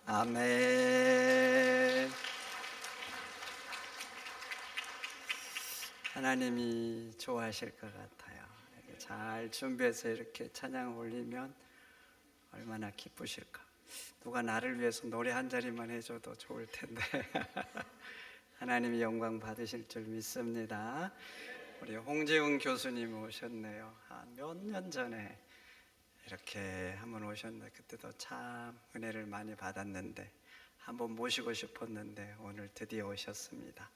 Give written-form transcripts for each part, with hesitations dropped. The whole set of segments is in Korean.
아멘. 하나님이 좋아하실 것 같아요. 이렇게 잘 준비해서 이렇게 찬양 올리면 얼마나 기쁘실까. 누가 나를 위해서 노래 한 자리만 해줘도 좋을 텐데 하나님이 영광 받으실 줄 믿습니다. 우리 홍지웅 교수님 오셨네요. 몇 년 전에 이렇게 한번 오셨는데 그때도 참 은혜를 많이 받았는데 한번 모시고 싶었는데 오늘 드디어 오셨습니다.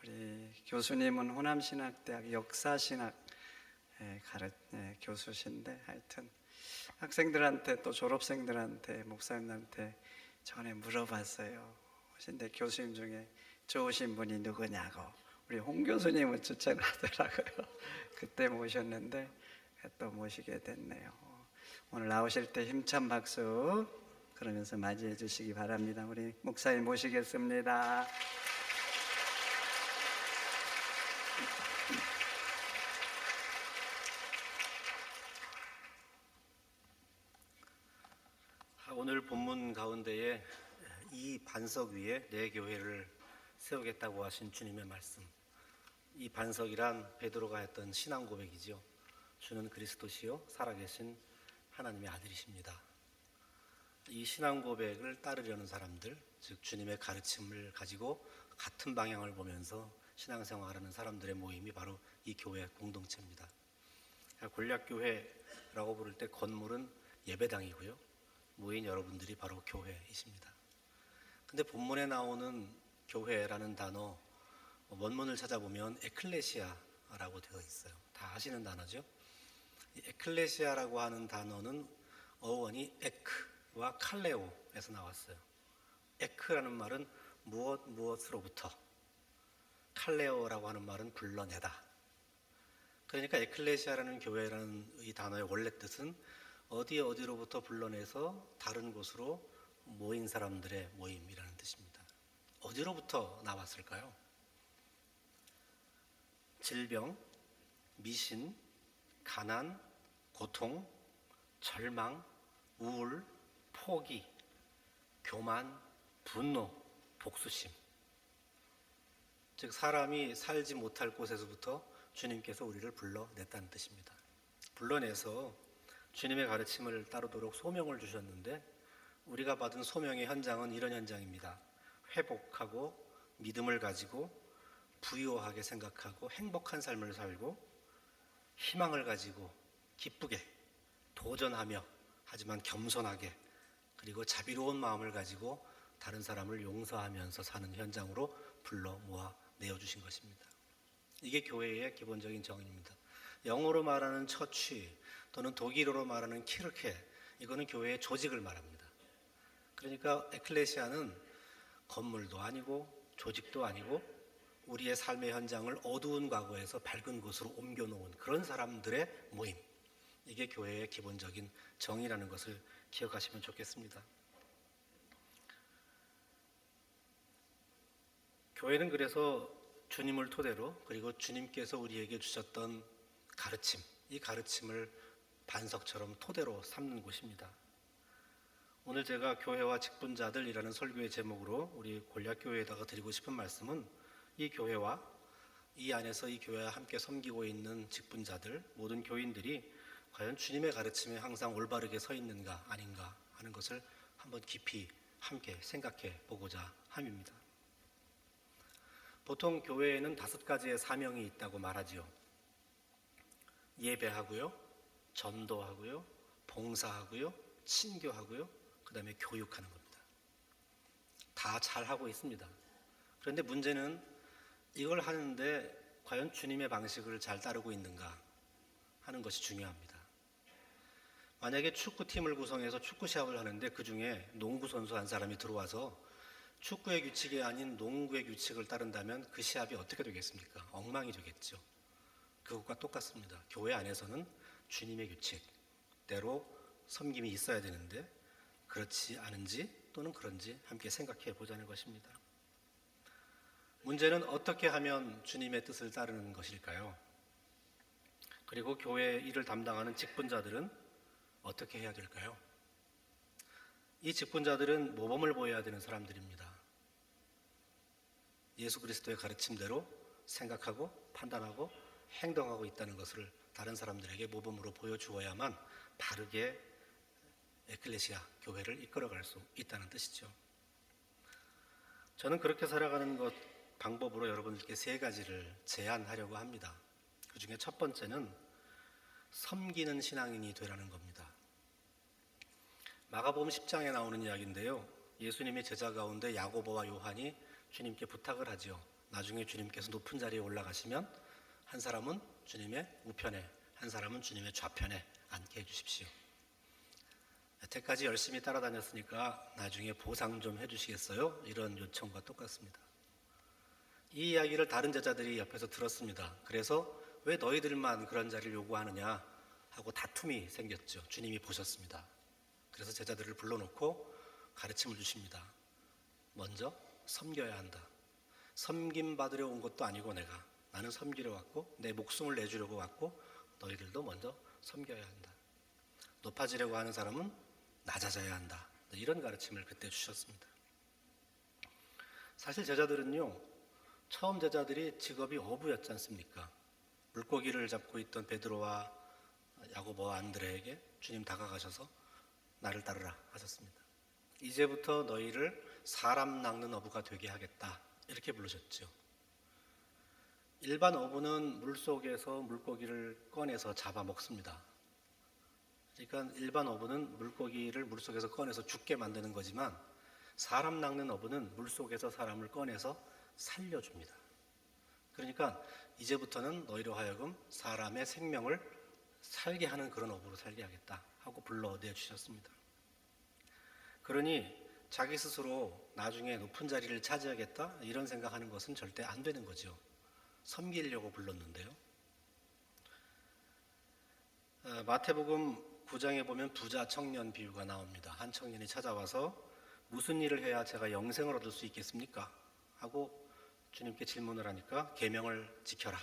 우리 교수님은 호남신학대학 역사신학 교수신데 하여튼 학생들한테 또 졸업생들한테 목사님한테 전에 물어봤어요. 근데 교수님 중에 좋으신 분이 누구냐고 우리 홍 교수님을 추천하더라고요. 그때 모셨는데 또 모시게 됐네요. 오늘 나오실 때 힘찬 박수 그러면서 맞이해 주시기 바랍니다. 우리 목사님 모시겠습니다. 오늘 본문 가운데에 이 반석 위에 내 교회를 세우겠다고 하신 주님의 말씀, 이 반석이란 베드로가 했던 신앙 고백이죠. 주는 그리스도시요 살아계신 하나님의 아들이십니다. 이 신앙 고백을 따르려는 사람들, 즉 주님의 가르침을 가지고 같은 방향을 보면서 신앙생활하는 사람들의 모임이 바로 이 교회 공동체입니다. 권략교회라고 부를 때 건물은 예배당이고요, 모인 여러분들이 바로 교회이십니다. 근데 본문에 나오는 교회라는 단어, 원문을 찾아보면 에클레시아라고 되어 있어요. 다 아시는 단어죠. 이 에클레시아라고 하는 단어는 어원이 에크와 칼레오에서 나왔어요. 에크라는 말은 무엇으로부터, 칼레오라고 하는 말은 불러내다. 그러니까 에클레시아라는 교회라는 이 단어의 원래 뜻은 어디로부터 불러내서 다른 곳으로 모인 사람들의 모임이라는 뜻입니다. 어디로부터 나왔을까요? 질병, 미신, 가난, 고통, 절망, 우울, 포기, 교만, 분노, 복수심. 즉 사람이 살지 못할 곳에서부터 주님께서 우리를 불러냈다는 뜻입니다. 불러내서 주님의 가르침을 따르도록 소명을 주셨는데 우리가 받은 소명의 현장은 이런 현장입니다. 회복하고 믿음을 가지고 부유하게 생각하고 행복한 삶을 살고 희망을 가지고 기쁘게 도전하며 하지만 겸손하게 그리고 자비로운 마음을 가지고 다른 사람을 용서하면서 사는 현장으로 불러 모아 내어주신 것입니다. 이게 교회의 기본적인 정의입니다. 영어로 말하는 처치 또는 독일어로 말하는 키르케, 이거는 교회의 조직을 말합니다. 그러니까 에클레시아는 건물도 아니고 조직도 아니고 우리의 삶의 현장을 어두운 과거에서 밝은 곳으로 옮겨놓은 그런 사람들의 모임, 이게 교회의 기본적인 정의라는 것을 기억하시면 좋겠습니다. 교회는 그래서 주님을 토대로 그리고 주님께서 우리에게 주셨던 가르침, 이 가르침을 반석처럼 토대로 삼는 곳입니다. 오늘 제가 교회와 직분자들이라는 설교의 제목으로 우리 권략교회에다가 드리고 싶은 말씀은 이 교회와 이 안에서 이 교회와 함께 섬기고 있는 직분자들, 모든 교인들이 과연 주님의 가르침에 항상 올바르게 서 있는가 아닌가 하는 것을 한번 깊이 함께 생각해 보고자 함입니다. 보통 교회에는 5가지의 사명이 있다고 말하지요. 예배하고요, 전도하고요, 봉사하고요, 친교하고요, 그 다음에 교육하는 겁니다. 다 잘하고 있습니다. 그런데 문제는 이걸 하는데 과연 주님의 방식을 잘 따르고 있는가 하는 것이 중요합니다. 만약에 축구팀을 구성해서 축구 시합을 하는데 그 중에 농구 선수 한 사람이 들어와서 축구의 규칙이 아닌 농구의 규칙을 따른다면 그 시합이 어떻게 되겠습니까? 엉망이 되겠죠. 그것과 똑같습니다. 교회 안에서는 주님의 규칙대로 섬김이 있어야 되는데 그렇지 않은지 또는 그런지 함께 생각해 보자는 것입니다. 문제는 어떻게 하면 주님의 뜻을 따르는 것일까요? 그리고 교회 일을 담당하는 직분자들은 어떻게 해야 될까요? 이 직분자들은 모범을 보여야 되는 사람들입니다. 예수 그리스도의 가르침대로 생각하고 판단하고 행동하고 있다는 것을 다른 사람들에게 모범으로 보여주어야만 바르게 에클레시아 교회를 이끌어갈 수 있다는 뜻이죠. 저는 그렇게 살아가는 것 방법으로 여러분들께 3가지를 제안하려고 합니다. 그 중에 첫 번째는 섬기는 신앙인이 되라는 겁니다. 마가복음 10장에 나오는 이야기인데요. 예수님의 제자 가운데 야고보와 요한이 주님께 부탁을 하죠. 나중에 주님께서 높은 자리에 올라가시면 한 사람은 주님의 우편에, 한 사람은 주님의 좌편에 앉게 해주십시오. 여태까지 열심히 따라다녔으니까 나중에 보상 좀 해주시겠어요? 이런 요청과 똑같습니다. 이 이야기를 다른 제자들이 옆에서 들었습니다. 그래서 왜 너희들만 그런 자리를 요구하느냐 하고 다툼이 생겼죠. 주님이 보셨습니다. 그래서 제자들을 불러놓고 가르침을 주십니다. 먼저 섬겨야 한다. 섬김 받으려 온 것도 아니고 나는 섬기려 왔고 내 목숨을 내주려고 왔고 너희들도 먼저 섬겨야 한다. 높아지려고 하는 사람은 낮아져야 한다. 이런 가르침을 그때 주셨습니다. 사실 제자들은요, 처음 제자들이 직업이 어부였지 않습니까? 물고기를 잡고 있던 베드로와 야고보와 안드레에게 주님 다가가셔서 나를 따르라 하셨습니다. 이제부터 너희를 사람 낚는 어부가 되게 하겠다, 이렇게 부르셨죠. 일반 어부는 물속에서 물고기를 꺼내서 잡아 먹습니다. 그러니까 일반 어부는 물고기를 물속에서 꺼내서 죽게 만드는 거지만 사람 낚는 어부는 물속에서 사람을 꺼내서 살려줍니다. 그러니까 이제부터는 너희로 하여금 사람의 생명을 살게 하는 그런 어부로 살게 하겠다 하고 불러내 주셨습니다. 그러니 자기 스스로 나중에 높은 자리를 차지하겠다 이런 생각하는 것은 절대 안 되는 거죠. 섬기려고 불렀는데요. 마태복음 9장에 보면 부자 청년 비유가 나옵니다. 한 청년이 찾아와서 무슨 일을 해야 제가 영생을 얻을 수 있겠습니까? 하고 주님께 질문을 하니까 계명을 지켜라.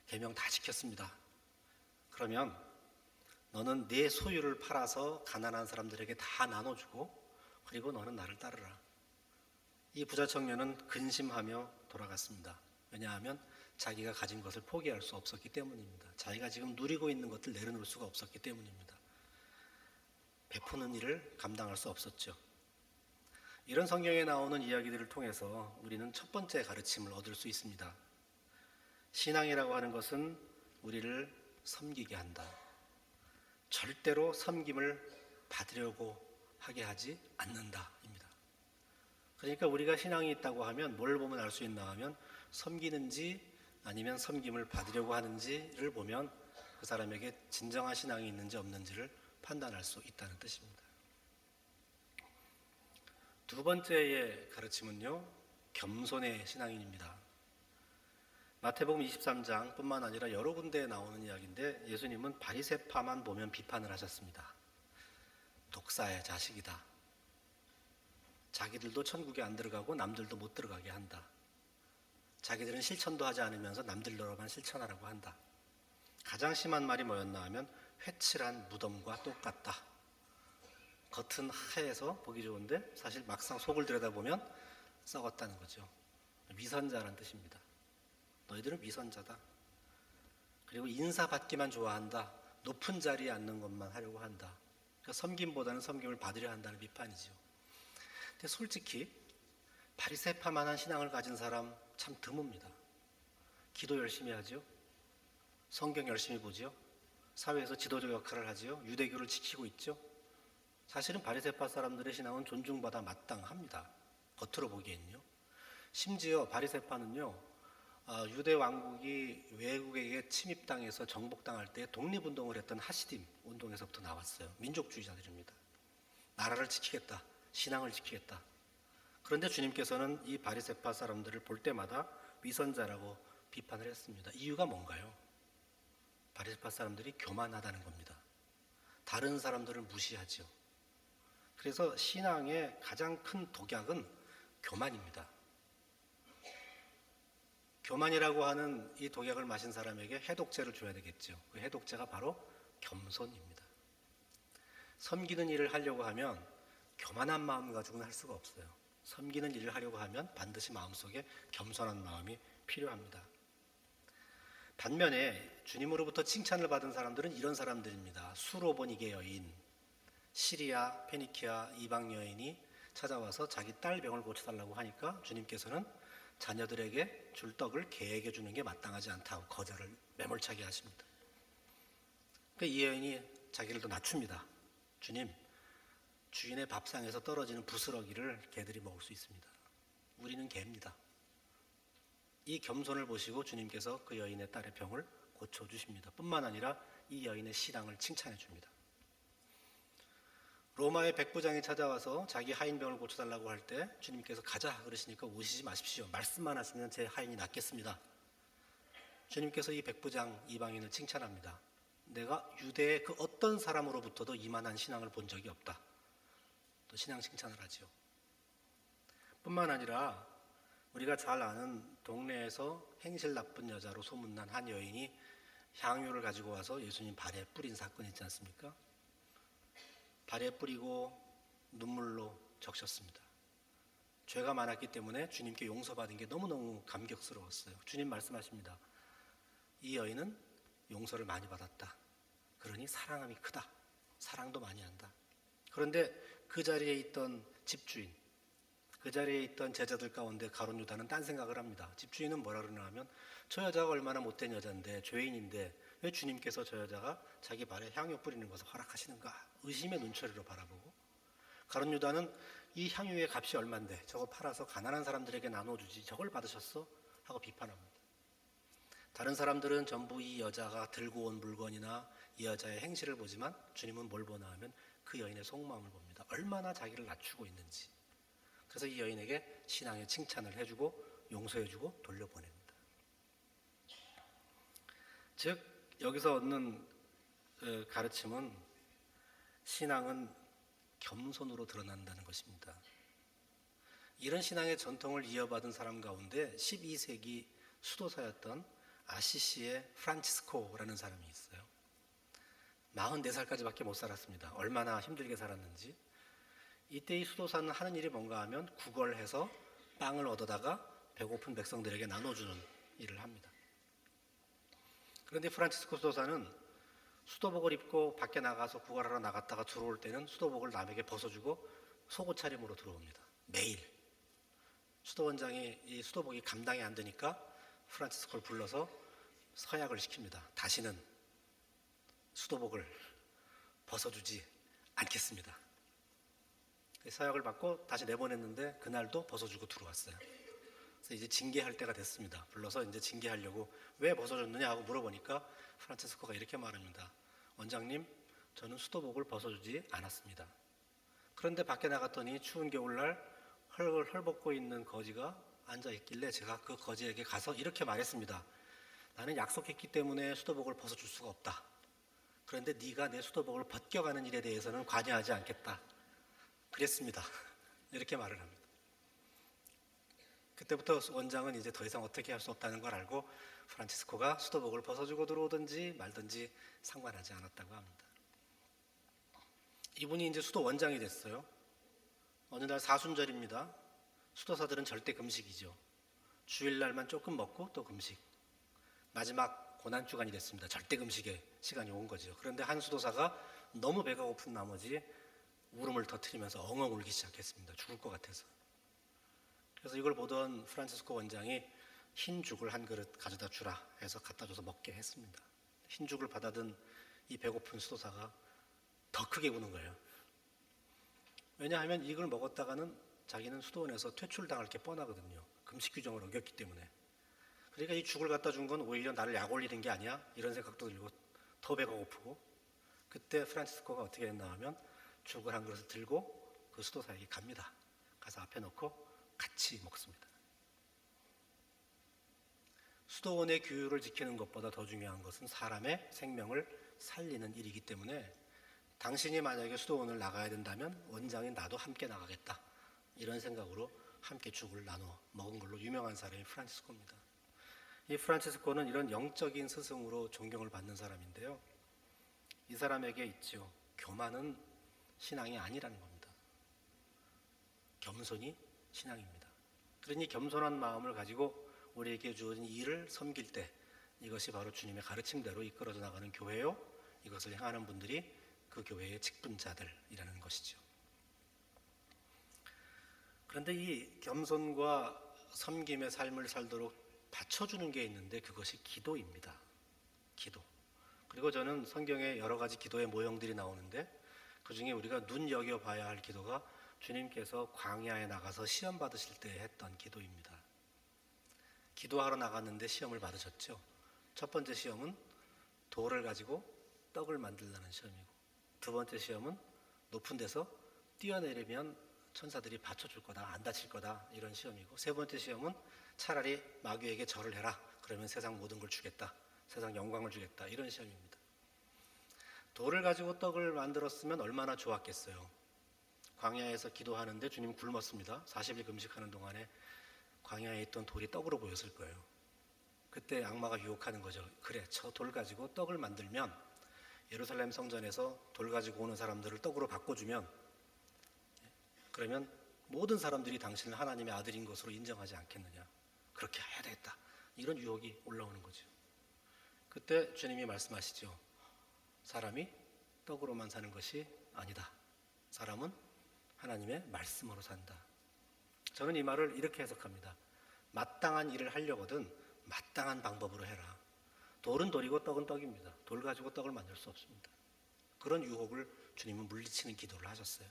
계명 다 지켰습니다. 그러면 너는 네 소유를 팔아서 가난한 사람들에게 다 나눠주고 그리고 너는 나를 따르라. 이 부자 청년은 근심하며 돌아갔습니다. 왜냐하면 자기가 가진 것을 포기할 수 없었기 때문입니다. 자기가 지금 누리고 있는 것을 내려놓을 수가 없었기 때문입니다. 베푸는 일을 감당할 수 없었죠. 이런 성경에 나오는 이야기들을 통해서 우리는 첫 번째 가르침을 얻을 수 있습니다. 신앙이라고 하는 것은 우리를 섬기게 한다. 절대로 섬김을 받으려고 하게 하지 않는다입니다. 그러니까 우리가 신앙이 있다고 하면 뭘 보면 알 수 있나 하면 섬기는지 아니면 섬김을 받으려고 하는지를 보면 그 사람에게 진정한 신앙이 있는지 없는지를 판단할 수 있다는 뜻입니다. 두 번째의 가르침은요, 겸손의 신앙인입니다. 마태복음 23장 뿐만 아니라 여러 군데에 나오는 이야기인데 예수님은 바리새파만 보면 비판을 하셨습니다. 독사의 자식이다. 자기들도 천국에 안 들어가고 남들도 못 들어가게 한다. 자기들은 실천도 하지 않으면서 남들로만 실천하라고 한다. 가장 심한 말이 뭐였나 하면 회칠한 무덤과 똑같다. 겉은 하얘서 보기 좋은데 사실 막상 속을 들여다보면 썩었다는 거죠. 위선자라는 뜻입니다. 너희들은 위선자다. 그리고 인사받기만 좋아한다. 높은 자리에 앉는 것만 하려고 한다. 그러니까 섬김보다는 섬김을 받으려 한다는 비판이죠. 근데 솔직히 바리새파만한 신앙을 가진 사람 참 드뭅니다. 기도 열심히 하죠. 성경 열심히 보죠. 사회에서 지도적 역할을 하죠. 유대교를 지키고 있죠. 사실은 바리새파 사람들의 신앙은 존중받아 마땅합니다. 겉으로 보기엔요. 심지어 바리새파는요, 유대 왕국이 외국에게 침입당해서 정복당할 때 독립운동을 했던 하시딤 운동에서부터 나왔어요. 민족주의자들입니다. 나라를 지키겠다. 신앙을 지키겠다. 그런데 주님께서는 이 바리새파 사람들을 볼 때마다 위선자라고 비판을 했습니다. 이유가 뭔가요? 바리새파 사람들이 교만하다는 겁니다. 다른 사람들을 무시하죠. 그래서 신앙의 가장 큰 독약은 교만입니다. 교만이라고 하는 이 독약을 마신 사람에게 해독제를 줘야 되겠죠. 그 해독제가 바로 겸손입니다. 섬기는 일을 하려고 하면 교만한 마음 가지고는 할 수가 없어요. 섬기는 일을 하려고 하면 반드시 마음속에 겸손한 마음이 필요합니다. 반면에 주님으로부터 칭찬을 받은 사람들은 이런 사람들입니다. 수로보니게 여인, 시리아, 페니키아 이방 여인이 찾아와서 자기 딸 병을 고쳐달라고 하니까 주님께서는 자녀들에게 줄 떡을 개에게 주는 게 마땅하지 않다고 거절을 매몰차게 하십니다. 그러니까 이 여인이 자기를 더 낮춥니다. 주님, 주인의 밥상에서 떨어지는 부스러기를 개들이 먹을 수 있습니다. 우리는 개입니다. 이 겸손을 보시고 주님께서 그 여인의 딸의 병을 고쳐주십니다. 뿐만 아니라 이 여인의 신앙을 칭찬해 줍니다. 로마의 백부장이 찾아와서 자기 하인병을 고쳐달라고 할 때 주님께서 가자 그러시니까 오시지 마십시오. 말씀만 하시면 제 하인이 낫겠습니다. 주님께서 이 백부장 이방인을 칭찬합니다. 내가 유대의 그 어떤 사람으로부터도 이만한 신앙을 본 적이 없다. 또 신앙 칭찬을 하지요. 뿐만 아니라 우리가 잘 아는 동네에서 행실 나쁜 여자로 소문난 한 여인이 향유를 가지고 와서 예수님 발에 뿌린 사건이 있지 않습니까? 발에 뿌리고 눈물로 적셨습니다. 죄가 많았기 때문에 주님께 용서받은 게 너무너무 감격스러웠어요. 주님 말씀하십니다. 이 여인은 용서를 많이 받았다. 그러니 사랑함이 크다. 사랑도 많이 한다. 그런데 그 자리에 있던 집주인, 그 자리에 있던 제자들 가운데 가룟 유다는 딴 생각을 합니다. 집주인은 뭐라 그러나 하면 저 여자가 얼마나 못된 여자인데, 죄인인데 왜 주님께서 저 여자가 자기 발에 향유 뿌리는 것을 허락하시는가? 의심의 눈초리로 바라보고, 가룟 유다는 이 향유의 값이 얼만데 저거 팔아서 가난한 사람들에게 나눠주지 저걸 받으셨어? 하고 비판합니다. 다른 사람들은 전부 이 여자가 들고 온 물건이나 이 여자의 행실을 보지만 주님은 뭘 보나 하면 그 여인의 속마음을 봅니다. 얼마나 자기를 낮추고 있는지. 그래서 이 여인에게 신앙의 칭찬을 해주고 용서해주고 돌려보냅니다. 즉 여기서 얻는 가르침은 신앙은 겸손으로 드러난다는 것입니다. 이런 신앙의 전통을 이어받은 사람 가운데 12세기 수도사였던 아시시의 프란치스코라는 사람이 있어요. 44살까지밖에 못 살았습니다. 얼마나 힘들게 살았는지. 이때 이 수도사는 하는 일이 뭔가 하면 구걸해서 빵을 얻어다가 배고픈 백성들에게 나눠주는 일을 합니다. 그런데 프란치스코 수도사는 수도복을 입고 밖에 나가서 구걸하러 나갔다가 들어올 때는 수도복을 남에게 벗어주고 속옷 차림으로 들어옵니다. 매일. 수도원장이 이 수도복이 감당이 안 되니까 프란치스코를 불러서 서약을 시킵니다. 다시는 수도복을 벗어주지 않겠습니다. 서약을 받고 다시 내보냈는데 그날도 벗어주고 들어왔어요. 그래서 이제 징계할 때가 됐습니다. 불러서 이제 징계하려고 왜 벗어줬느냐 하고 물어보니까 프란치스코가 이렇게 말합니다. 원장님, 저는 수도복을 벗어주지 않았습니다. 그런데 밖에 나갔더니 추운 겨울날 헐벗고 있는 거지가 앉아있길래 제가 그 거지에게 가서 이렇게 말했습니다. 나는 약속했기 때문에 수도복을 벗어줄 수가 없다. 그런데 네가 내 수도복을 벗겨가는 일에 대해서는 관여하지 않겠다. 그랬습니다. 이렇게 말을 합니다. 그때부터 원장은 이제 더 이상 어떻게 할 수 없다는 걸 알고 프란치스코가 수도복을 벗어주고 들어오든지 말든지 상관하지 않았다고 합니다. 이분이 이제 수도 원장이 됐어요. 어느 날 사순절입니다. 수도사들은 절대 금식이죠. 주일날만 조금 먹고 또 금식. 마지막 고난주간이 됐습니다. 절대 금식의 시간이 온 거죠. 그런데 한 수도사가 너무 배가 고픈 나머지 울음을 터뜨리면서 엉엉 울기 시작했습니다. 죽을 것 같아서. 그래서 이걸 보던 프란치스코 원장이 흰 죽을 한 그릇 가져다 주라 해서 갖다 줘서 먹게 했습니다. 흰 죽을 받아든 이 배고픈 수도사가 더 크게 우는 거예요. 왜냐하면 이걸 먹었다가는 자기는 수도원에서 퇴출당할 게 뻔하거든요. 금식 규정을 어겼기 때문에. 그러니까 이 죽을 갖다 준 건 오히려 나를 약 올리는 게 아니야? 이런 생각도 들고 더 배가 고프고, 그때 프란치스코가 어떻게 했나 하면 죽을 한 그릇을 들고 그 수도사에게 갑니다. 가서 앞에 놓고 같이 먹습니다. 수도원의 규율을 지키는 것보다 더 중요한 것은 사람의 생명을 살리는 일이기 때문에 당신이 만약에 수도원을 나가야 된다면 원장인 나도 함께 나가겠다. 이런 생각으로 함께 죽을 나눠 먹은 걸로 유명한 사람이 프란치스코입니다. 이 프란치스코는 이런 영적인 스승으로 존경을 받는 사람인데요. 이 사람에게 있죠. 교만은 신앙이 아니라는 겁니다. 겸손이 신앙입니다. 그러니 겸손한 마음을 가지고 우리에게 주어진 일을 섬길 때 이것이 바로 주님의 가르침대로 이끌어져 나가는 교회요. 이것을 행하는 분들이 그 교회의 직분자들이라는 것이죠. 그런데 이 겸손과 섬김의 삶을 살도록 받쳐주는 게 있는데 그것이 기도입니다. 기도. 그리고 저는 성경에 여러 가지 기도의 모형들이 나오는데 그중에 우리가 눈여겨봐야 할 기도가 주님께서 광야에 나가서 시험 받으실 때 했던 기도입니다. 기도하러 나갔는데 시험을 받으셨죠. 첫 번째 시험은 돌을 가지고 떡을 만들라는 시험이고, 두 번째 시험은 높은 데서 뛰어내리면 천사들이 받쳐줄 거다, 안 다칠 거다, 이런 시험이고, 세 번째 시험은 차라리 마귀에게 절을 해라, 그러면 세상 모든 걸 주겠다, 세상 영광을 주겠다, 이런 시험입니다. 돌을 가지고 떡을 만들었으면 얼마나 좋았겠어요. 광야에서 기도하는데 주님 굶었습니다. 40일 금식하는 동안에 광야에 있던 돌이 떡으로 보였을 거예요. 그때 악마가 유혹하는 거죠. 그래, 저 돌 가지고 떡을 만들면 예루살렘 성전에서 돌 가지고 오는 사람들을 떡으로 바꿔주면, 그러면 모든 사람들이 당신을 하나님의 아들인 것으로 인정하지 않겠느냐. 그렇게 해야 되겠다. 이런 유혹이 올라오는 거죠. 그때 주님이 말씀하시죠. 사람이 떡으로만 사는 것이 아니다. 사람은 하나님의 말씀으로 산다. 저는 이 말을 이렇게 해석합니다. 마땅한 일을 하려거든 마땅한 방법으로 해라. 돌은 돌이고 떡은 떡입니다. 돌 가지고 떡을 만들 수 없습니다. 그런 유혹을 주님은 물리치는 기도를 하셨어요.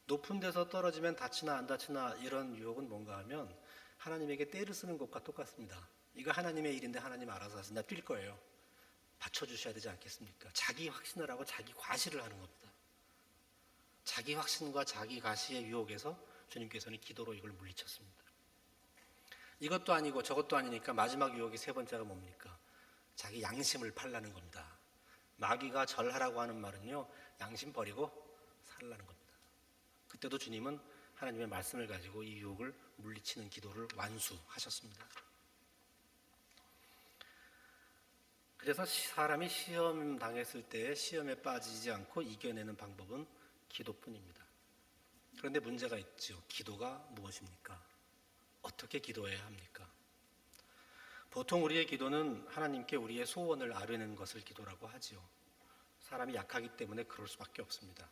높은 데서 떨어지면 다치나 안 다치나 이런 유혹은 뭔가 하면 하나님에게 떼를 쓰는 것과 똑같습니다. 이거 하나님의 일인데 하나님 알아서 하세요. 나 뛸 거예요. 받쳐주셔야 되지 않겠습니까? 자기 확신을 하고 자기 과시를 하는 겁니다. 자기 확신과 자기 과시의 유혹에서 주님께서는 기도로 이걸 물리쳤습니다. 이것도 아니고 저것도 아니니까 마지막 유혹이 세 번째가 뭡니까? 자기 양심을 팔라는 겁니다. 마귀가 절하라고 하는 말은요, 양심 버리고 살라는 겁니다. 그때도 주님은 하나님의 말씀을 가지고 이 유혹을 물리치는 기도를 완수하셨습니다. 그래서 사람이 시험 당했을 때 시험에 빠지지 않고 이겨내는 방법은 기도뿐입니다. 그런데 문제가 있죠. 기도가 무엇입니까? 어떻게 기도해야 합니까? 보통 우리의 기도는 하나님께 우리의 소원을 아뢰는 것을 기도라고 하지요. 사람이 약하기 때문에 그럴 수밖에 없습니다.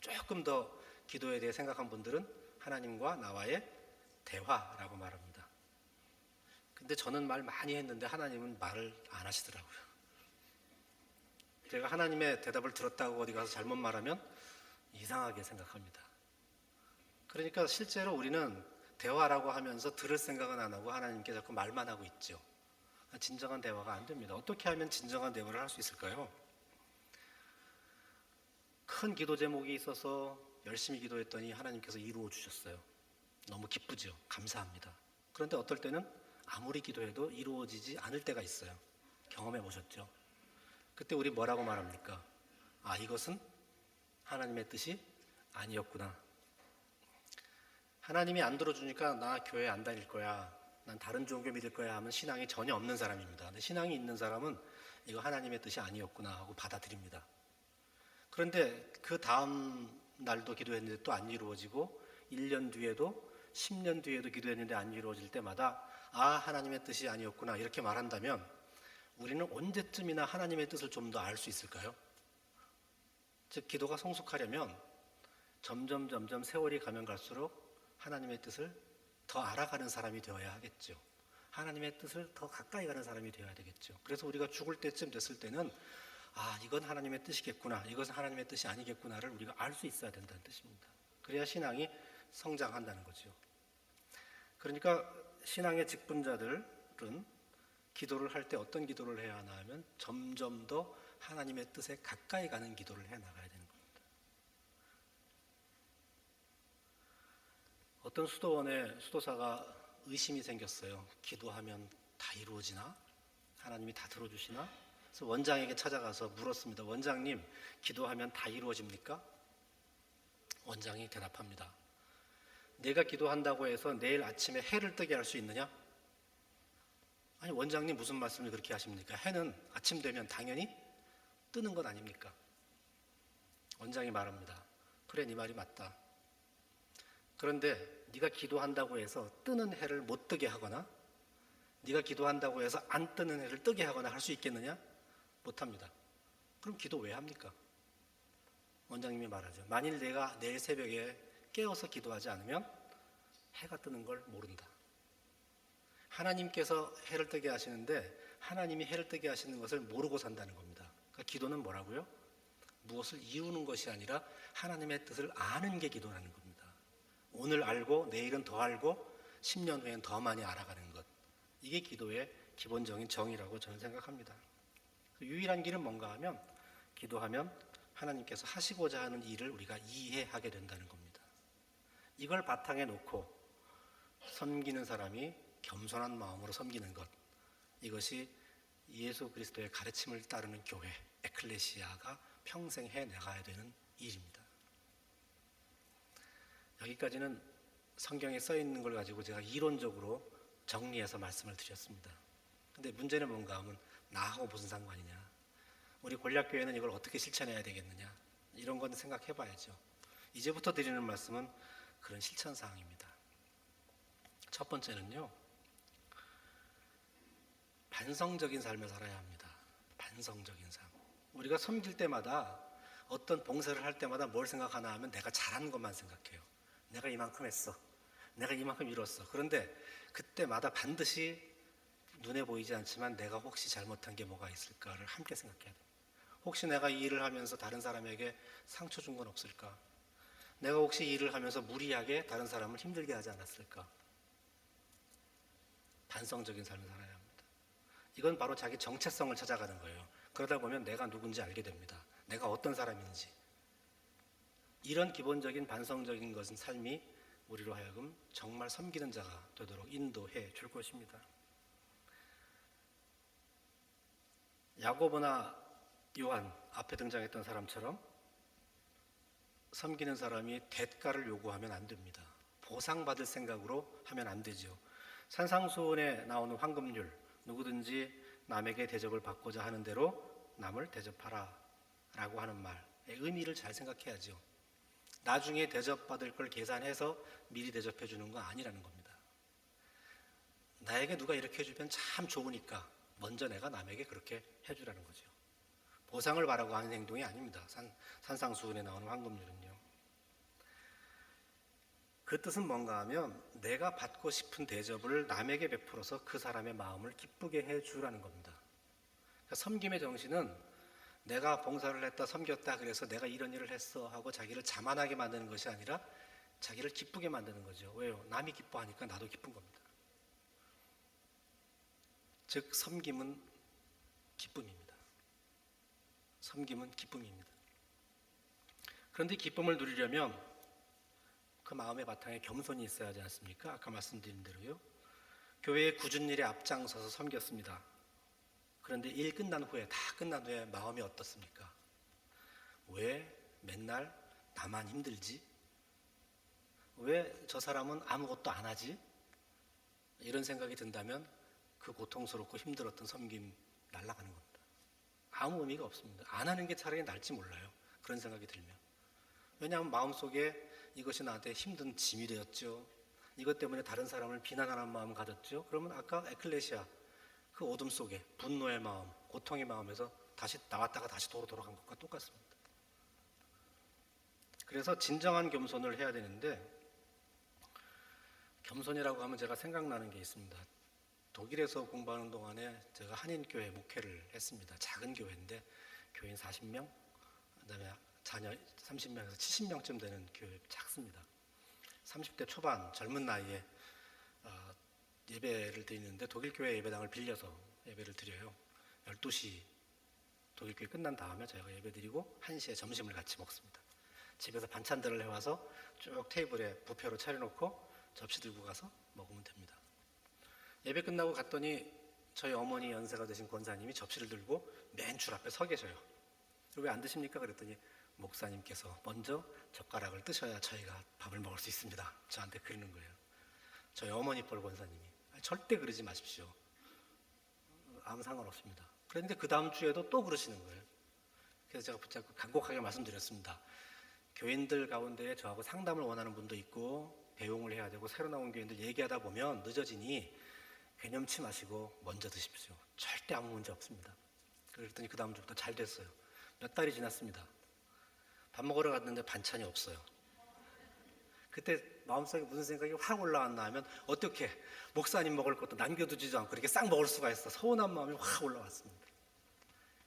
조금 더 기도에 대해 생각한 분들은 하나님과 나와의 대화라고 말합니다. 근데 저는 말 많이 했는데 하나님은 말을 안 하시더라고요. 제가 하나님의 대답을 들었다고 어디 가서 잘못 말하면 이상하게 생각합니다. 그러니까 실제로 우리는 대화라고 하면서 들을 생각은 안 하고 하나님께 자꾸 말만 하고 있죠. 진정한 대화가 안 됩니다. 어떻게 하면 진정한 대화를 할 수 있을까요? 큰 기도 제목이 있어서 열심히 기도했더니 하나님께서 이루어 주셨어요. 너무 기쁘죠. 감사합니다. 그런데 어떨 때는 아무리 기도해도 이루어지지 않을 때가 있어요. 경험해 보셨죠? 그때 우리 뭐라고 말합니까? 아, 이것은 하나님의 뜻이 아니었구나. 하나님이 안 들어주니까 나 교회 안 다닐 거야, 난 다른 종교 믿을 거야 하면 신앙이 전혀 없는 사람입니다. 근데 신앙이 있는 사람은 이거 하나님의 뜻이 아니었구나 하고 받아들입니다. 그런데 그 다음 날도 기도했는데 또 안 이루어지고 1년 뒤에도 10년 뒤에도 기도했는데 안 이루어질 때마다 아, 하나님의 뜻이 아니었구나 이렇게 말한다면 우리는 언제쯤이나 하나님의 뜻을 좀 더 알 수 있을까요? 즉 기도가 성숙하려면 점점 세월이 가면 갈수록 하나님의 뜻을 더 알아가는 사람이 되어야 하겠죠. 하나님의 뜻을 더 가까이 가는 사람이 되어야 되겠죠. 그래서 우리가 죽을 때쯤 됐을 때는 아, 이건 하나님의 뜻이겠구나, 이것은 하나님의 뜻이 아니겠구나를 우리가 알 수 있어야 된다는 뜻입니다. 그래야 신앙이 성장한다는 거죠. 그러니까 신앙의 직분자들은 기도를 할 때 어떤 기도를 해야 하나 하면 점점 더 하나님의 뜻에 가까이 가는 기도를 해 나가야 되는 겁니다. 어떤 수도원에 수도사가 의심이 생겼어요. 기도하면 다 이루어지나? 하나님이 다 들어주시나? 그래서 원장에게 찾아가서 물었습니다. 원장님, 기도하면 다 이루어집니까? 원장이 대답합니다. 내가 기도한다고 해서 내일 아침에 해를 뜨게 할 수 있느냐? 아니, 원장님 무슨 말씀을 그렇게 하십니까? 해는 아침 되면 당연히 뜨는 것 아닙니까? 원장이 말합니다. 그래, 네 말이 맞다. 그런데 네가 기도한다고 해서 뜨는 해를 못 뜨게 하거나 네가 기도한다고 해서 안 뜨는 해를 뜨게 하거나 할 수 있겠느냐? 못합니다. 그럼 기도 왜 합니까? 원장님이 말하죠. 만일 내가 내일 새벽에 깨어서 기도하지 않으면 해가 뜨는 걸 모른다. 하나님께서 해를 뜨게 하시는데 하나님이 해를 뜨게 하시는 것을 모르고 산다는 겁니다. 그러니까 기도는 뭐라고요? 무엇을 이루는 것이 아니라 하나님의 뜻을 아는 게 기도라는 겁니다. 오늘 알고 내일은 더 알고 10년 후엔 더 많이 알아가는 것. 이게 기도의 기본적인 정의라고 저는 생각합니다. 유일한 길은 뭔가 하면 기도하면 하나님께서 하시고자 하는 일을 우리가 이해하게 된다는 겁니다. 이걸 바탕에 놓고 섬기는 사람이 겸손한 마음으로 섬기는 것, 이것이 예수 그리스도의 가르침을 따르는 교회, 에클레시아가 평생 해나가야 되는 일입니다. 여기까지는 성경에 써 있는 걸 가지고 제가 이론적으로 정리해서 말씀을 드렸습니다. 근데 문제는 뭔가 하면 나하고 무슨 상관이냐, 우리 곤략교회는 이걸 어떻게 실천해야 되겠느냐, 이런 건 생각해 봐야죠. 이제부터 드리는 말씀은 그런 실천사항입니다. 첫 번째는요, 반성적인 삶을 살아야 합니다. 반성적인 삶. 우리가 섬길 때마다, 어떤 봉사를 할 때마다 뭘 생각하나 하면 내가 잘한 것만 생각해요. 내가 이만큼 했어, 내가 이만큼 이뤘어. 그런데 그때마다 반드시 눈에 보이지 않지만 내가 혹시 잘못한 게 뭐가 있을까를 함께 생각해야 돼요. 혹시 내가 이 일을 하면서 다른 사람에게 상처 준 건 없을까? 내가 혹시 이 일을 하면서 무리하게 다른 사람을 힘들게 하지 않았을까? 반성적인 삶을 살아야 합니다. 이건 바로 자기 정체성을 찾아가는 거예요. 그러다 보면 내가 누군지 알게 됩니다. 내가 어떤 사람인지. 이런 기본적인 반성적인 것은 삶이 우리로 하여금 정말 섬기는 자가 되도록 인도해 줄 것입니다. 야고보나 요한, 앞에 등장했던 사람처럼 섬기는 사람이 대가를 요구하면 안 됩니다. 보상받을 생각으로 하면 안 되죠. 산상수훈에 나오는 황금률, 누구든지 남에게 대접을 받고자 하는 대로 남을 대접하라 라고 하는 말의 의미를 잘 생각해야죠. 나중에 대접받을 걸 계산해서 미리 대접해 주는 거 아니라는 겁니다. 나에게 누가 이렇게 해주면 참 좋으니까 먼저 내가 남에게 그렇게 해주라는 거죠. 보상을 바라고 하는 행동이 아닙니다. 산상수훈에 나오는 황금률은요. 그 뜻은 뭔가 하면 내가 받고 싶은 대접을 남에게 베풀어서 그 사람의 마음을 기쁘게 해주라는 겁니다. 그러니까 섬김의 정신은 내가 봉사를 했다, 섬겼다, 그래서 내가 이런 일을 했어 하고 자기를 자만하게 만드는 것이 아니라 자기를 기쁘게 만드는 거죠. 왜요? 남이 기뻐하니까 나도 기쁜 겁니다. 즉 섬김은 기쁨입니다. 섬김은 기쁨입니다. 그런데 기쁨을 누리려면 그 마음의 바탕에 겸손이 있어야 하지 않습니까? 아까 말씀드린 대로요. 교회의 굳은 일에 앞장서서 섬겼습니다. 그런데 일 끝난 후에, 다 끝난 후에 마음이 어떻습니까? 왜 맨날 나만 힘들지? 왜 저 사람은 아무것도 안 하지? 이런 생각이 든다면 그 고통스럽고 힘들었던 섬김 날아가는 겁니다. 아무 의미가 없습니다. 안 하는 게 차라리 나을지 몰라요. 그런 생각이 들면. 왜냐하면 마음속에 이것이 나한테 힘든 짐이 되었죠. 이것 때문에 다른 사람을 비난하는 마음을 가졌죠. 그러면 아까 에클레시아, 그 어둠 속에 분노의 마음, 고통의 마음에서 다시 나왔다가 다시 도로 돌아간 것과 똑같습니다. 그래서 진정한 겸손을 해야 되는데, 겸손이라고 하면 제가 생각나는 게 있습니다. 독일에서 공부하는 동안에 제가 한인교회 목회를 했습니다. 작은 교회인데 교인 40명, 그다음에 자녀 30명에서 70명쯤 되는 교회, 작습니다. 30대 초반 젊은 나이에 예배를 드리는데 독일 교회 예배당을 빌려서 예배를 드려요. 12시 독일 교회 끝난 다음에 저희가 예배 드리고 1시에 점심을 같이 먹습니다. 집에서 반찬들을 해와서 쭉 테이블에 부페로 차려놓고 접시 들고 가서 먹으면 됩니다. 예배 끝나고 갔더니 저희 어머니 연세가 되신 권사님이 접시를 들고 맨 줄 앞에 서 계셔요. 왜 안 드십니까? 그랬더니 목사님께서 먼저 젓가락을 뜨셔야 저희가 밥을 먹을 수 있습니다. 저한테 그러는 거예요. 저희 어머니 뻘 권사님이. 절대 그러지 마십시오. 아무 상관없습니다. 그런데 그 다음 주에도 또 그러시는 거예요. 그래서 제가 붙잡고 간곡하게 말씀드렸습니다. 교인들 가운데 저하고 상담을 원하는 분도 있고 배웅을 해야 되고 새로 나온 교인들 얘기하다 보면 늦어지니 개념치 마시고 먼저 드십시오. 절대 아무 문제 없습니다. 그랬더니 그 다음 주부터 잘 됐어요. 몇 달이 지났습니다. 밥 먹으러 갔는데 반찬이 없어요. 그때 마음속에 무슨 생각이 확 올라왔나 하면 어떻게 목사님 먹을 것도 남겨두지도 않고 이렇게 싹 먹을 수가 있어. 서운한 마음이 확 올라왔습니다.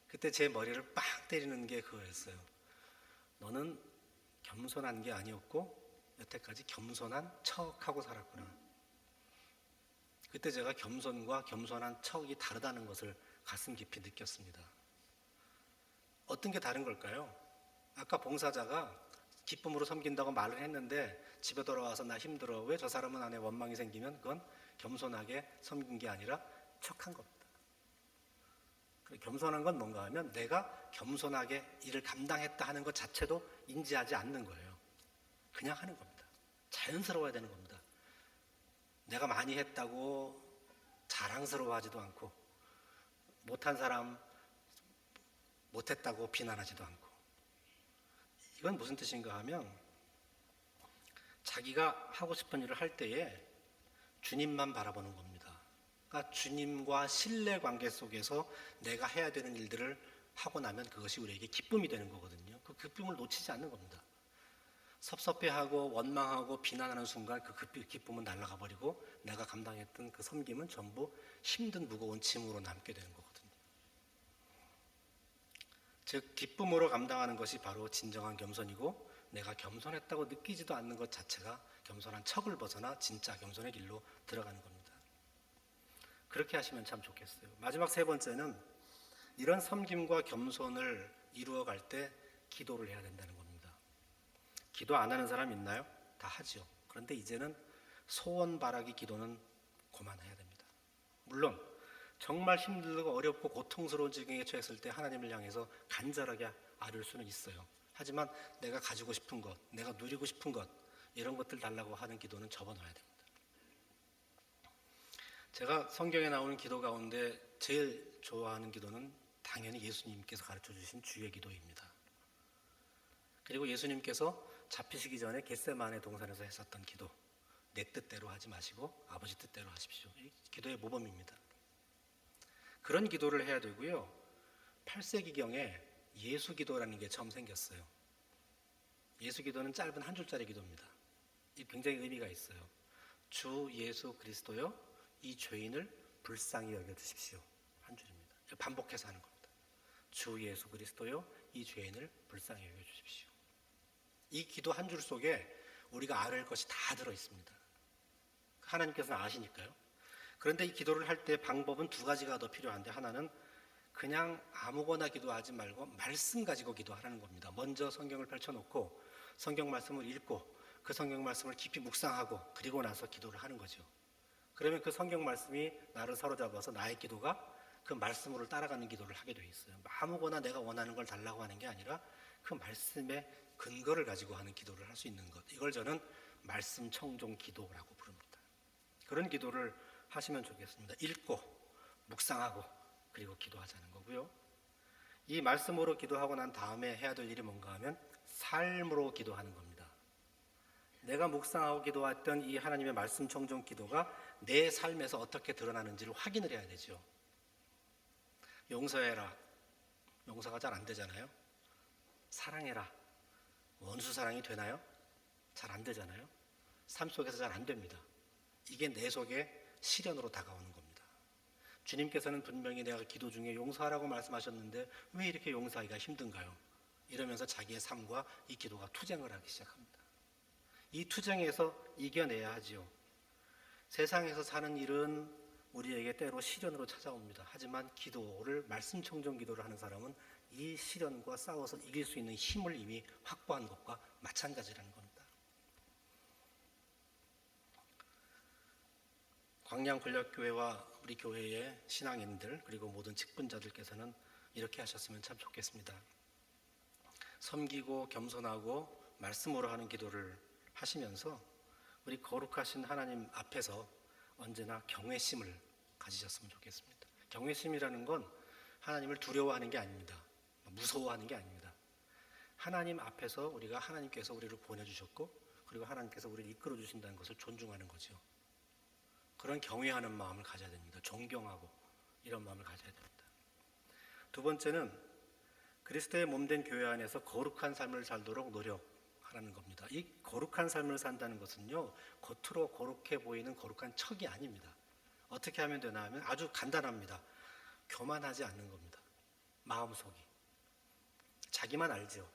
그때 제 머리를 빵 때리는 게 그거였어요. 너는 겸손한 게 아니었고 여태까지 겸손한 척하고 살았구나. 그때 제가 겸손과 겸손한 척이 다르다는 것을 가슴 깊이 느꼈습니다. 어떤 게 다른 걸까요? 아까 봉사자가 기쁨으로 섬긴다고 말을 했는데 집에 돌아와서 나 힘들어. 왜 저 사람은 안에 원망이 생기면 그건 겸손하게 섬긴 게 아니라 척한 겁니다. 겸손한 건 뭔가 하면 내가 겸손하게 일을 감당했다 하는 것 자체도 인지하지 않는 거예요. 그냥 하는 겁니다. 자연스러워야 되는 겁니다. 내가 많이 했다고 자랑스러워하지도 않고 못한 사람 못했다고 비난하지도 않고. 이건 무슨 뜻인가 하면 자기가 하고 싶은 일을 할 때에 주님만 바라보는 겁니다. 그러니까 주님과 신뢰 관계 속에서 내가 해야 되는 일들을 하고 나면 그것이 우리에게 기쁨이 되는 거거든요. 그 기쁨을 놓치지 않는 겁니다. 섭섭해하고 원망하고 비난하는 순간 그 기쁨은 날아가 버리고 내가 감당했던 그 섬김은 전부 힘든 무거운 짐으로 남게 되는 거거든요. 즉 기쁨으로 감당하는 것이 바로 진정한 겸손이고 내가 겸손했다고 느끼지도 않는 것 자체가 겸손한 척을 벗어나 진짜 겸손의 길로 들어가는 겁니다. 그렇게 하시면 참 좋겠어요. 마지막 세 번째는 이런 섬김과 겸손을 이루어갈 때 기도를 해야 된다는 겁니다. 기도 안 하는 사람 있나요? 다 하죠. 그런데 이제는 소원 바라기 기도는 그만해야 됩니다. 물론 정말 힘들고 어렵고 고통스러운 지경에 처했을 때 하나님을 향해서 간절하게 아뢰을 수는 있어요. 하지만 내가 가지고 싶은 것, 내가 누리고 싶은 것 이런 것들 달라고 하는 기도는 접어놔야 됩니다. 제가 성경에 나오는 기도 가운데 제일 좋아하는 기도는 당연히 예수님께서 가르쳐 주신 주의 기도입니다. 그리고 예수님께서 잡히시기 전에 겟세마네 동산에서 했었던 기도, 내 뜻대로 하지 마시고 아버지 뜻대로 하십시오. 이 기도의 모범입니다. 그런 기도를 해야 되고요. 8세기경에 예수기도라는 게 처음 생겼어요. 예수기도는 짧은 한 줄짜리 기도입니다. 이 굉장히 의미가 있어요. 주 예수 그리스도여 이 죄인을 불쌍히 여겨주십시오. 한 줄입니다. 반복해서 하는 겁니다. 주 예수 그리스도여 이 죄인을 불쌍히 여겨주십시오. 이 기도 한 줄 속에 우리가 알을 것이 다 들어있습니다. 하나님께서는 아시니까요. 그런데 이 기도를 할 때 방법은 두 가지가 더 필요한데 하나는 그냥 아무거나 기도하지 말고 말씀 가지고 기도하라는 겁니다. 먼저 성경을 펼쳐놓고 성경 말씀을 읽고 그 성경 말씀을 깊이 묵상하고 그리고 나서 기도를 하는 거죠. 그러면 그 성경 말씀이 나를 사로잡아서 나의 기도가 그 말씀으로 따라가는 기도를 하게 돼 있어요. 아무거나 내가 원하는 걸 달라고 하는 게 아니라 그 말씀의 근거를 가지고 하는 기도를 할 수 있는 것. 이걸 저는 말씀 청종 기도라고 부릅니다. 그런 기도를 하시면 좋겠습니다. 읽고 묵상하고 그리고 기도하자는 거고요. 이 말씀으로 기도하고 난 다음에 해야 될 일이 뭔가 하면 삶으로 기도하는 겁니다. 내가 묵상하고 기도했던 이 하나님의 말씀 청종 기도가 내 삶에서 어떻게 드러나는지를 확인을 해야 되죠. 용서해라. 용서가 잘 안 되잖아요. 사랑해라. 원수 사랑이 되나요? 잘 안 되잖아요. 삶 속에서 잘 안 됩니다. 이게 내 속에 시련으로 다가오는 겁니다. 주님께서는 분명히 내가 기도 중에 용서하라고 말씀하셨는데 왜 이렇게 용서하기가 힘든가요? 이러면서 자기의 삶과 이 기도가 투쟁을 하기 시작합니다. 이 투쟁에서 이겨내야 하지요. 세상에서 사는 일은 우리에게 때로 시련으로 찾아옵니다. 하지만 기도를 말씀 청정 기도를 하는 사람은 이 시련과 싸워서 이길 수 있는 힘을 이미 확보한 것과 마찬가지라는 겁니다. 광양권력교회와 우리 교회의 신앙인들 그리고 모든 직분자들께서는 이렇게 하셨으면 참 좋겠습니다. 섬기고 겸손하고 말씀으로 하는 기도를 하시면서 우리 거룩하신 하나님 앞에서 언제나 경외심을 가지셨으면 좋겠습니다. 경외심이라는 건 하나님을 두려워하는 게 아닙니다. 무서워하는 게 아닙니다. 하나님 앞에서 우리가 하나님께서 우리를 보내주셨고 그리고 하나님께서 우리를 이끌어 주신다는 것을 존중하는 거죠. 그런 경외하는 마음을 가져야 됩니다. 존경하고 이런 마음을 가져야 됩니다. 두 번째는 그리스도의 몸된 교회 안에서 거룩한 삶을 살도록 노력하라는 겁니다. 이 거룩한 삶을 산다는 것은요, 겉으로 거룩해 보이는 거룩한 척이 아닙니다. 어떻게 하면 되나 하면 아주 간단합니다. 교만하지 않는 겁니다. 마음속이. 자기만 알죠.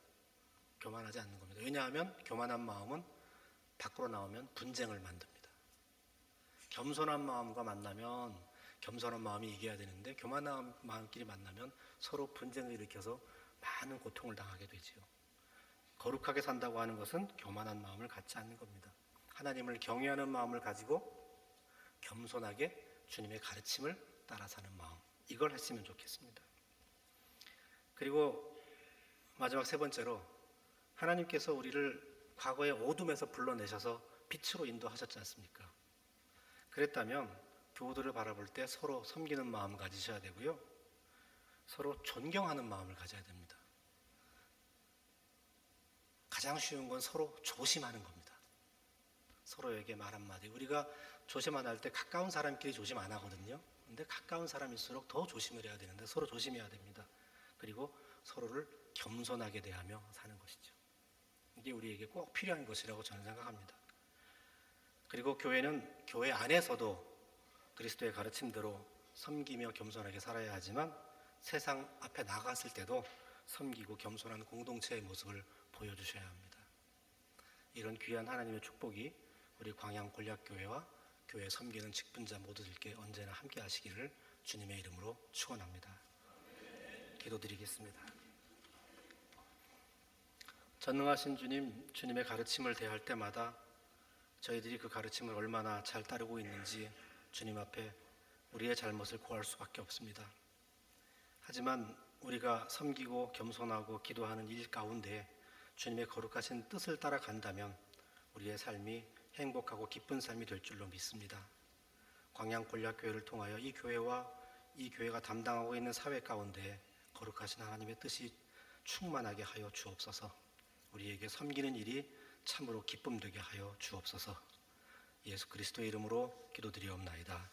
교만하지 않는 겁니다. 왜냐하면 교만한 마음은 밖으로 나오면 분쟁을 만듭니다. 겸손한 마음과 만나면 겸손한 마음이 이겨야 되는데 교만한 마음끼리 만나면 서로 분쟁을 일으켜서 많은 고통을 당하게 되지요. 거룩하게 산다고 하는 것은 교만한 마음을 갖지 않는 겁니다. 하나님을 경외하는 마음을 가지고 겸손하게 주님의 가르침을 따라 사는 마음, 이걸 했으면 좋겠습니다. 그리고 마지막 세 번째로, 하나님께서 우리를 과거의 어둠에서 불러내셔서 빛으로 인도하셨지 않습니까? 그랬다면 교우들을 바라볼 때 서로 섬기는 마음 가지셔야 되고요, 서로 존경하는 마음을 가져야 됩니다. 가장 쉬운 건 서로 조심하는 겁니다. 서로에게 말 한마디. 우리가 조심 안 할 때 가까운 사람끼리 조심 안 하거든요. 근데 가까운 사람일수록 더 조심을 해야 되는데 서로 조심해야 됩니다. 그리고 서로를 겸손하게 대하며 사는 것이죠. 이게 우리에게 꼭 필요한 것이라고 저는 생각합니다. 그리고 교회는 교회 안에서도 그리스도의 가르침대로 섬기며 겸손하게 살아야 하지만 세상 앞에 나갔을 때도 섬기고 겸손한 공동체의 모습을 보여주셔야 합니다. 이런 귀한 하나님의 축복이 우리 광양골약교회와 교회 섬기는 직분자 모두들께 언제나 함께 하시기를 주님의 이름으로 축원합니다. 기도드리겠습니다. 전능하신 주님, 주님의 가르침을 대할 때마다 저희들이 그 가르침을 얼마나 잘 따르고 있는지 주님 앞에 우리의 잘못을 고할 수밖에 없습니다. 하지만 우리가 섬기고 겸손하고 기도하는 일 가운데 주님의 거룩하신 뜻을 따라간다면 우리의 삶이 행복하고 기쁜 삶이 될 줄로 믿습니다. 광양골약교회를 통하여 이 교회와 이 교회가 담당하고 있는 사회 가운데 거룩하신 하나님의 뜻이 충만하게 하여 주옵소서. 우리에게 섬기는 일이 참으로 기쁨되게 하여 주옵소서. 예수 그리스도의 이름으로 기도드리옵나이다.